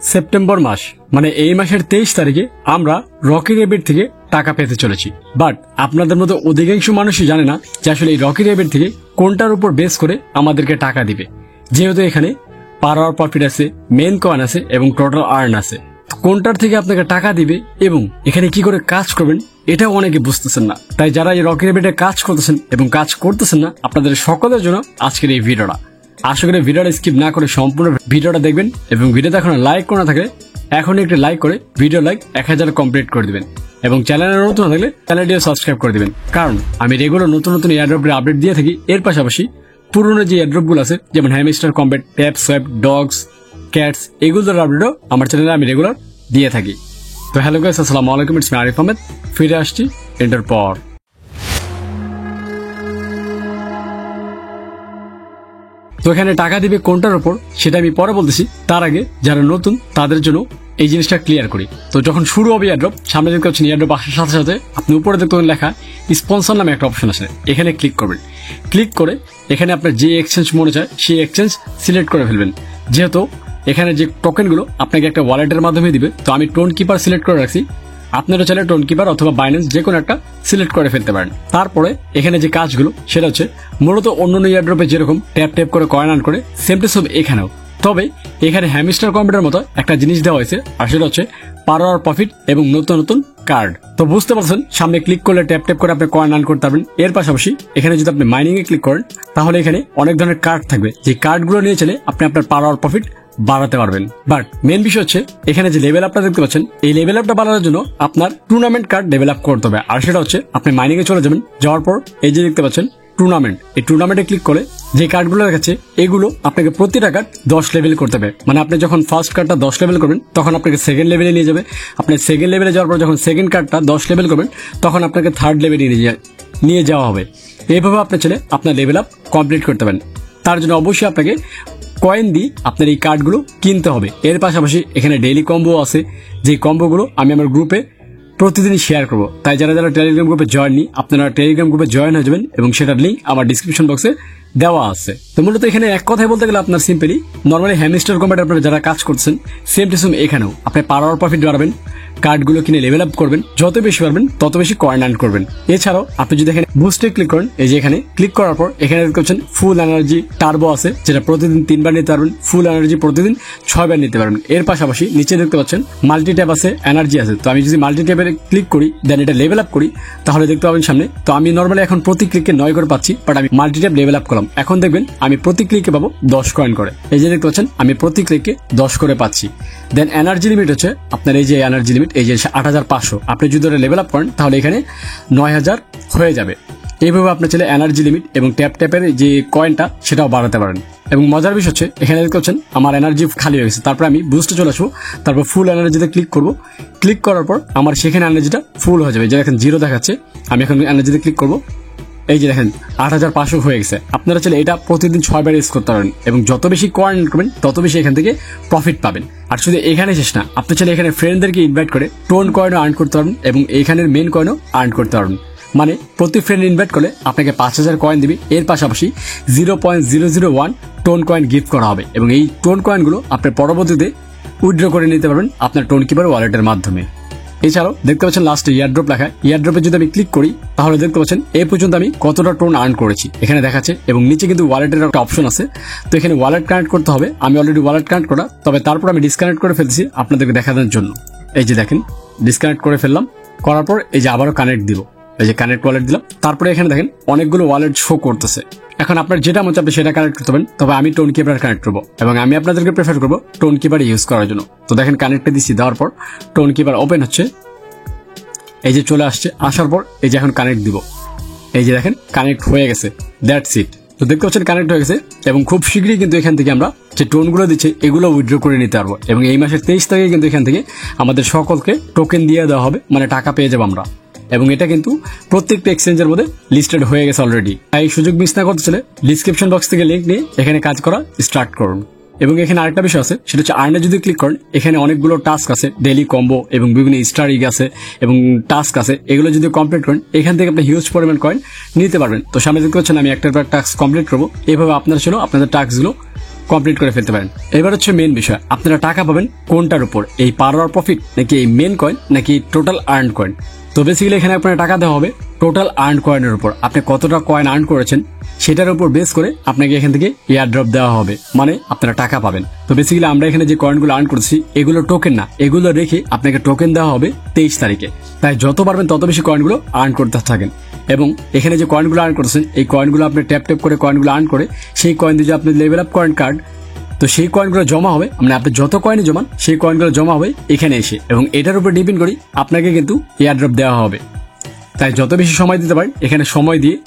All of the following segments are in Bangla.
সেপ্টেম্বর মাস মানে এই মাসের 23 তারিখে আমরা রকি রেবিট থেকে টাকা পেতে চলেছি। বাট আপনাদের মধ্যে অধিকাংশ মানুষই জানে না যে আসলে এই রকি রেবিট থেকে কোনটার উপর বেস করে আমাদেরকে টাকা দিবে। যেহেতু এখানে পার আওয়ার প্রফিট আছে, মেইন কয়েন আছে এবং টোটাল আর্ন আছে, কোনটার থেকে আপনাকে টাকা দিবে এবং এখানে কি করে কাজ করবেন এটাও অনেকে বুঝতেছেন না। তাই যারা এই রকি রেবিটে কাজ করতেছেন এবং কাজ করতেছেন না, আপনাদের সকলের জন্য আজকের এই ভিডিওটা। আশা করি ভিডিওটা স্কিপ না করে সম্পূর্ণ ভিডিওটা দেখবেন এবং ভিডিওতে এখন লাইক করে না থাকলে এখনই একটি লাইক করে ভিডিও লাইক 1000 কমপ্লিট করে দিবেন এবং চ্যানেলে নতুন না থাকলে চ্যানেলটিও সাবস্ক্রাইব করে দিবেন, কারণ আমি রেগুলার নতুন নতুন এয়ারড্রপের আপডেট দিয়ে থাকি। এর পাশাপাশি পুরনো যে এয়ারড্রপগুলো আছে যেমন Hamster Kombat, Tap Swap, Dogs, Cats, এগুলোর আপডেটও আমার চ্যানেলে আমি রেগুলার দিয়ে থাকি। তো হ্যালো গাইস, আসসালামু আলাইকুম, ইটস মি আরিফ আহমেদ। ফিরে আসছি এন্টার পর। তো এখানে টাকা দিবে কোনটার উপর সেটা আমি পরে বলতেছি। তার আগে যারা নতুন তাদের জন্য এই জিনিসটা ক্লিয়ার করি। তো যখন শুরু হবে এয়ারড্রপ, সামনে দেখতে পাচ্ছেন এয়ারড্রপ আসার সাথে সাথে আপনি উপরে দেখতে লেখা স্পন্সর নামে একটা অপশন আছে, এখানে ক্লিক করবেন। ক্লিক করে এখানে আপনার যে এক্সচেঞ্জ মনে চায় সেই এক্সচেঞ্জ সিলেক্ট করে ফেলবেন। যেহেতু এখানে যে টোকেনগুলো আপনাকে একটা ওয়ালেটের মাধ্যমে দিবে, তো আমি টোন কিপার সিলেক্ট করে রাখছি। আপনারা চাইলে টোন কিপার অথবা বাইন্যান্স যে কোনো একটা সিলেক্ট করে ফেলতে পারেন। তারপরে এখানে যে কাজগুলো সেটা হচ্ছে মূলত অন্যান্য এয়ারড্রপে যেরকম ট্যাপ ট্যাপ করে কয়েন আর্ন করে সেম টু সেম এখানেও, তবে এখানে হ্যামস্টার কম্পিউটার মতো একটা জিনিস দেওয়া হয়েছে, আর সেটা হচ্ছে পার আওয়ার প্রফিট এবং নতুন নতুন কার্ড। তো বুঝতে পারছেন, সামনে ক্লিক করলে ট্যাপ ট্যাপ করে আপনি কয়েন আর্ন করতে পারবেন। এর পাশাপাশি এখানে যদি আপনি মাইনিং এ ক্লিক করেন তাহলে এখানে অনেক ধরনের কার্ড থাকবে, যে কার্ডগুলো নিয়ে চলে আপনি আপনার পার আওয়ার প্রফিট বাড়াতে পারবেন। বাট মেন বিষয় হচ্ছে এখানে যে লেভেল আপটা দেখতে পাচ্ছেন, এই লেভেল আপটা বাড়ানোর জন্য আপনার টুর্নামেন্ট কার্ড ডেভেলপ করতে হবে। আর সেটা হচ্ছে আপনি মাইনিং এ চলে যাবেন, যাওয়ার পর এই যে দেখতে পাচ্ছেন টুর্নামেন্ট, এই টুর্নামেন্টে ক্লিক করে যে কার্ডগুলো দেখাচ্ছে এগুলো আপনাকে প্রতিটা কার্ড 10 লেভেল করতে হবে। মানে আপনি যখন ফার্স্ট কার্ডটা 10 লেভেল করবেন তখন আপনাকে সেকেন্ড লেভেলে নিয়ে যাবে। আপনি সেকেন্ড লেভেলে যাওয়ার পর যখন সেকেন্ড কার্ডটা 10 লেভেল করবেন তখন আপনাকে থার্ড লেভেলে নিয়ে যাওয়া হবে। এইভাবে আপনি চলে আপনার লেভেল আপ কমপ্লিট করতে পারেন। তার জন্য অবশ্যই আপনাকে কয়েন দিয়ে আপনার এই কার্ডগুলো কিনতে হবে। এর পাশাপাশি এখানে ডেইলি কম্বো আছে, যে কম্বোগুলো আমি আমার গ্রুপে প্রতিদিনই শেয়ার করবো। তাই যারা যারা টেলিগ্রাম গ্রুপে জয়েন নি, আপনারা টেলিগ্রাম গ্রুপে জয়েন হয়ে যাবেন এবং সেটার লিঙ্ক আমার ডিসক্রিপশন বক্সে দেওয়া আছে। তো মূলত এখানে এক কথায় বলতে গেলে আপনার সিম্পলি নর্মালি হ্যামস্টার কম্পিউটার আপনারা যারা কাজ করছেন সেম টু সেম এখানেও আপনি পার আওয়ার প্রফিট বাড়াবেন, কার্ডগুলো কিনে লেভেল আপ করবেন, যত বেশি পারবেন তত বেশি কয়েন আর্ন করবেন। এছাড়াও আপনি যদি এখানে বুস্টে ক্লিক করেন, এই যে এখানে ক্লিক করার পর এখানে দেখতে পাচ্ছেন ফুল এনার্জি টার্বো আছে, যেটা প্রতিদিন 3 বার নিতে পারবেন। ফুল এনার্জি প্রতিদিন 6 বার নিতে পারবেন। এর পাশাপাশি নিচে দেখতে পাচ্ছেন মাল্টি ট্যাব আছে, এনার্জি আছে। তো আমি যদি মাল্টি ট্যাবে ক্লিক করি দেন এটা লেভেল আপ করি তাহলে দেখতে পাবেন সামনে। তো আমি নর্মালি এখন প্রতি ক্লিকে 9 করে পাচ্ছি, বাট আমি মাল্টি ট্যাব লেভেল আপ করলাম, এখন দেখবেন আমি প্রতি ক্লিকে পাবো 10 কয়েন করে। এই যে দেখতে পাচ্ছেন আমি প্রতি ক্লিকে 10 করে পাচ্ছি। দেন এনার্জি লিমিট হচ্ছে আপনার এই যে এনার্জি লিমিট, এই যে 8500, আপনি যদি ওটা লেভেল আপ করেন তাহলে এখানে 9000 হয়ে যাবে। এইভাবে আপনার ছেলে এনার্জি লিমিট এবং ট্যাপ ট্যাপের যে কয়েনটা সেটাও বাড়াতে পারেন। এবং মজার বিষয় হচ্ছে এখানে দেখতে পাচ্ছেন আমার এনার্জি খালি হয়ে গেছে, তারপর আমি বুস্টে চলে আসবো, তারপর ফুল এনার্জিতে ক্লিক করবো। ক্লিক করার পর আমার সেখানে এনার্জিটা ফুল হয়ে যাবে, যে দেখেন 0 দেখাচ্ছে। আমি এখন এনার্জিতে ক্লিক করবো, এই যে দেখেন 8500 হয়ে গেছে। আপনারা চাইলে এটা প্রতিদিন 6 বার ইউজ করতে পারেন এবং যত বেশি কয়েন করবেন তত বেশি এখান থেকে প্রফিট পাবেন। আর শুধু এখানে শেষ না, আপনি চাইলে এখানে ফ্রেন্ডদেরকে ইনভাইট করে টোন কয়েনও আর্ন করতে পারবেন এবং এইখানের মেন কয়েনও আর্ন করতে পারবেন। মানে প্রতি ফ্রেন্ড ইনভাইট করলে আপনাকে 5000 কয়েন দিবে। এর পাশাপাশি 0.001 টোন কয়েন গিফট করা হবে এবং এই টোন কয়েনগুলো আপনি পরবর্তীতে উইথড্র করে নিতে পারবেন আপনার টোন কিপার ওয়ালেটের মাধ্যমে। এছাড়াও দেখতে পাচ্ছেন লাস্টে ইয়ারড্রপ লেখা, ইয়ারড্রপে যদি আমি ক্লিক করি তাহলে দেখতে পাচ্ছেন এই পর্যন্ত আমি কতটা টোন আর্ন করেছি এখানে দেখাচ্ছে এবং নিচে কিন্তু ওয়ালেটের একটা অপশন আছে। তো এখানে ওয়ালেট কানেক্ট করতে হবে, আমি অলরেডি ওয়ালেট কানেক্ট করা, তবে তারপর আমি ডিসকানেক্ট করে ফেলছি আপনাদেরকে দেখানোর জন্য। এই যে দেখেন ডিসকানেক্ট করে ফেললাম, করার পর এই যে আবারও কানেক্ট দিব, এই যে কানেক্ট ওয়ালেট দিলাম। তারপরে এখানে দেখেন অনেকগুলো ওয়ালেট শো করতেছে। এখন আপনার যেটা মনে আপনি সেটা কানেক্ট করতে পারেন, তবে আমি টোন কিপার কানেক্ট করবো এবং আমি আপনাদেরকে প্রেফার করবো টোন কিপার ইউজ করার জন্য। তো দেখেন কানেক্টে দিচ্ছি, দেওয়ার পর টোন কিপার ওপেন হচ্ছে, এই যে চলে আসছে। আসার পর এই যে এখন কানেক্ট দিব, এই যে দেখেন কানেক্ট হয়ে গেছে, দ্যাটস ইট। তো দেখতে পাচ্ছেন কানেক্ট হয়ে গেছে এবং খুব শীঘ্রই কিন্তু এখান থেকে আমরা যে টোনগুলো দিচ্ছে এগুলো উইথড্র করে নিতে পারবো এবং এই মাসের 23 তারিখে কিন্তু এখান থেকে আমাদের সকলকে টোকেন দিয়ে দেওয়া হবে, মানে টাকা পেয়ে যাবো আমরা। এবং এটা কিন্তু প্রত্যেকটা এক্সচেঞ্জের মধ্যে লিস্টেড হয়ে গেছে অলরেডি। তাই সুযোগ মিস না করতে চলে ডিসক্রিপশন বক্স থেকে লিঙ্ক নিয়ে এখানে কাজ করা স্টার্ট করুন। এবং এখানে আরেকটা বিষয় আছে, সেটা হচ্ছে আর্নে যদি ক্লিক করেন এখানে অনেকগুলো টাস্ক আছে, ডেইলি কম্বো এবং বিভিন্ন স্টার ইগ আছে এবং টাস্ক আছে। এগুলো যদি কমপ্লিট করেন এখান থেকে আপনি হিউজ পরিমাণ কয়েন নিতে পারবেন। তো সামনে দেখতে পাচ্ছেন আমি একটা টাস্ক কমপ্লিট করবো, এইভাবে আপনার ছিল আপনাদের টাস্কগুলো কমপ্লিট করে ফেলতে পারেন। এবার হচ্ছে মেন বিষয়, আপনারা টাকা পাবেন কোনটার উপর, এই পার আওয়ার প্রফিট নাকি এই মেন কয়েন নাকি টোটাল আর্ন কয়েন। তো বেসিক্যালি এখানে আপনার টাকা দেওয়া হবে টোটাল আর্ন কয়েনের উপর, আপনি কতটা কয়েন আর্ন করেছেন সেটার উপর বেস করে আপনাকে এখান থেকে এয়ার ড্রপ দেওয়া হবে, মানে আপনারা টাকা পাবেন। তো বেসিক্যালি আমরা এখানে যে কয়েনগুলো আর্ন করছি এগুলো টোকেন না, এগুলো রেখে আপনাকে টোকেন দেওয়া হবে 23 তারিখে। তাই যত পারবেন তত বেশি কয়েনগুলো আর্ন করতে থাকেন। এবং এখানে যে কয়েনগুলো আর্ন করছেন এই কয়েনগুলো আপনি ট্যাপ ট্যাপ করে কয়েনগুলো আর্ন করে সেই কয়েন দিয়ে যে আপনি লেভেল আপ কয়েন কার্ড, তো সেই কয়েনগুলো জমা হবে, মানে আপনি যত কয়েনই জমান সেই কয়েনগুলো জমা হবে এখানে এসে, এবং এটার উপর ডিপেন্ড করি আপনাকে কিন্তু এয়ার ড্রপ দেওয়া হবে। তাই যত বেশি সময় দিতে পারেন এখানে সময় দিয়ে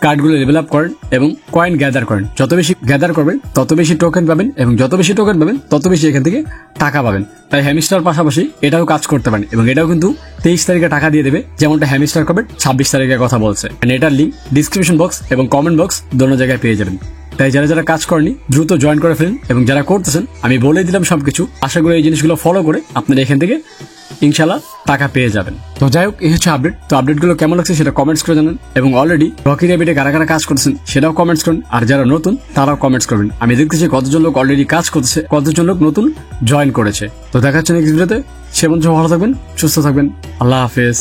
কার্ডগুলো লেভেল আপ করেন এবং কয়েন গ্যাদার করেন। যত বেশি গ্যাদার করবেন তত বেশি টোকেন পাবেন, এবং যত বেশি টোকেন পাবেন তত বেশি এখান থেকে টাকা পাবেন। তাই হ্যামস্টার পাশাপাশি এটাও কাজ করতে পারেন, এবং এটাও কিন্তু 23 তারিখে টাকা দিয়ে দেবে, যেমনটা হ্যামস্টার করবে 26 তারিখের কথা বলছে। এটার লিঙ্ক ডিসক্রিপশন বক্স এবং কমেন্ট বক্স দোনো জায়গায় পেয়ে যাবেন। তাই যারা যারা কাজ করেনি দ্রুত জয়েন করে ফেলেন, এবং যারা করতেছেন আমি বলে দিলাম সবকিছু, আশা করি এই জিনিসগুলো ফলো করে আপনারা এখান থেকে ইনশাল্লাহ টাকা পেয়ে যাবেন। তো যাই হোক, এই হচ্ছে আপডেট। তো আপডেটগুলো কেমন লাগছে সেটা কমেন্টস করে জানান, এবং অলরেডি রকি র্যাবিটে কারা কারা কাজ করছেন সেটাও কমেন্টস করুন, আর যারা নতুন তারাও কমেন্টস করবেন। আমি দেখতেছি কতজন লোক অলরেডি কাজ করছে, কতজন লোক নতুন জয়েন করেছে। তো দেখা হচ্ছে নেক্সট ভিডিওতে। সে পর্যন্ত ভালো থাকবেন, সুস্থ থাকবেন, আল্লাহ হাফেজ।